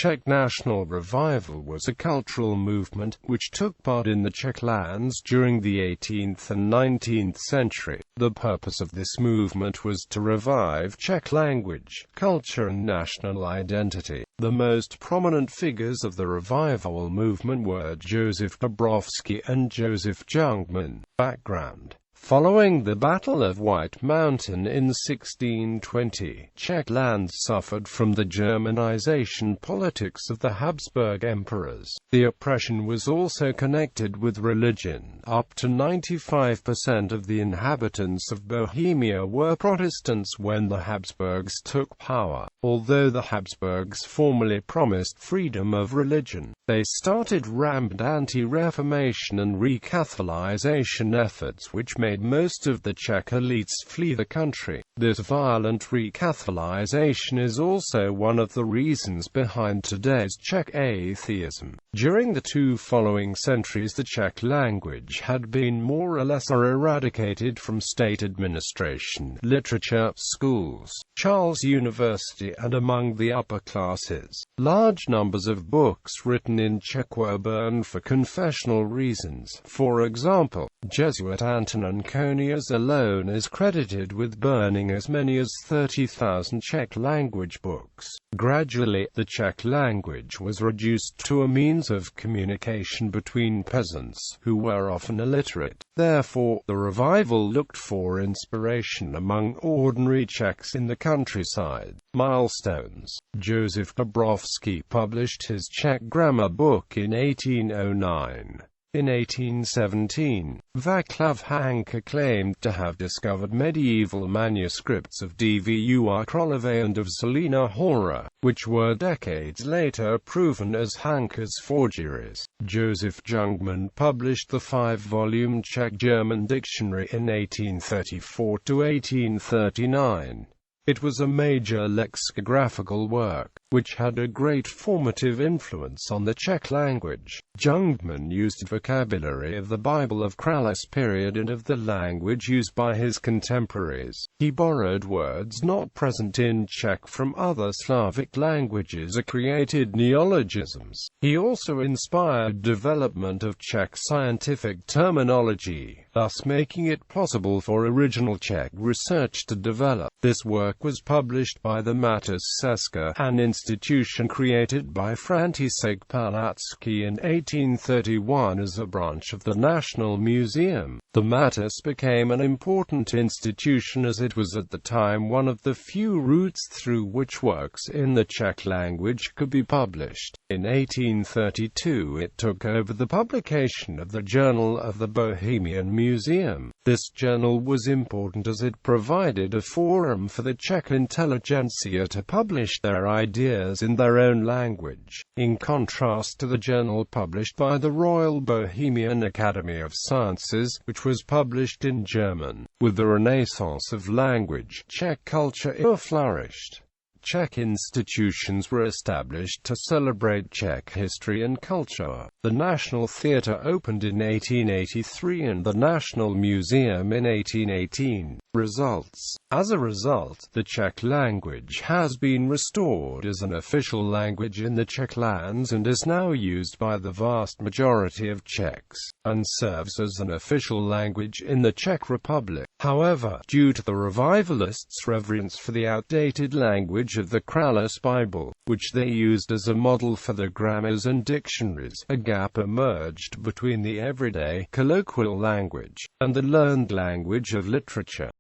Czech National Revival was a cultural movement which took part in the Czech lands during the 18th and 19th century. The purpose of this movement was to revive Czech language, culture and national identity. The most prominent figures of the revival movement were Josef Dobrovský and Josef Jungmann. Background: following the Battle of White Mountain in 1620, Czech lands suffered from the Germanization politics of the Habsburg emperors. The oppression was also connected with religion. Up to 95% of the inhabitants of Bohemia were Protestants when the Habsburgs took power. Although the Habsburgs formally promised freedom of religion, they started rampant anti-Reformation and re-Catholicization efforts which made most of the Czech elites flee the country. This violent re-Catholicization is also one of the reasons behind today's Czech atheism. During the two following centuries, the Czech language had been more or less eradicated from state administration, literature, schools, Charles University, and among the upper classes. Large numbers of books written in Czech were burned for confessional reasons. For example, Jesuit Anton Anconius alone is credited with burning as many as 30,000 Czech language books. Gradually, the Czech language was reduced to a means of communication between peasants, who were often illiterate. Therefore, the revival looked for inspiration among ordinary Czechs in the countryside. Milestones. Josef Dobrovský published his Czech grammar book in 1809. In 1817, Václav Hanka claimed to have discovered medieval manuscripts of Dvu Králové and of Zelená Hora, which were decades later proven as Hanka's forgeries. Josef Jungmann published the 5-volume Czech-German dictionary in 1834 to 1839. It was a major lexicographical work, which had a great formative influence on the Czech language. Jungmann used vocabulary of the Bible of Králové period and of the language used by his contemporaries. He borrowed words not present in Czech from other Slavic languages or created neologisms. He also inspired development of Czech scientific terminology, thus making it possible for original Czech research to develop. This work was published by the Matis Česká, an institution created by František Palacký in 1831 as a branch of the National Museum. The Matis became an important institution as it was at the time one of the few routes through which works in the Czech language could be published. In 1832 it took over the publication of the Journal of the Bohemian Museum. This journal was important as it provided a forum for the Czech intelligentsia to publish their ideas in their own language, in contrast to the journal published by the Royal Bohemian Academy of Sciences, which was published in German. With the renaissance of language, Czech culture flourished. Czech institutions were established to celebrate Czech history and culture. The National Theatre opened in 1883 and the National Museum in 1818. Results. As a result, the Czech language has been restored as an official language in the Czech lands and is now used by the vast majority of Czechs, and serves as an official language in the Czech Republic. However, due to the revivalists' reverence for the outdated language of the Králové Bible, which they used as a model for their grammars and dictionaries, a gap emerged between the everyday, colloquial language, and the learned language of literature.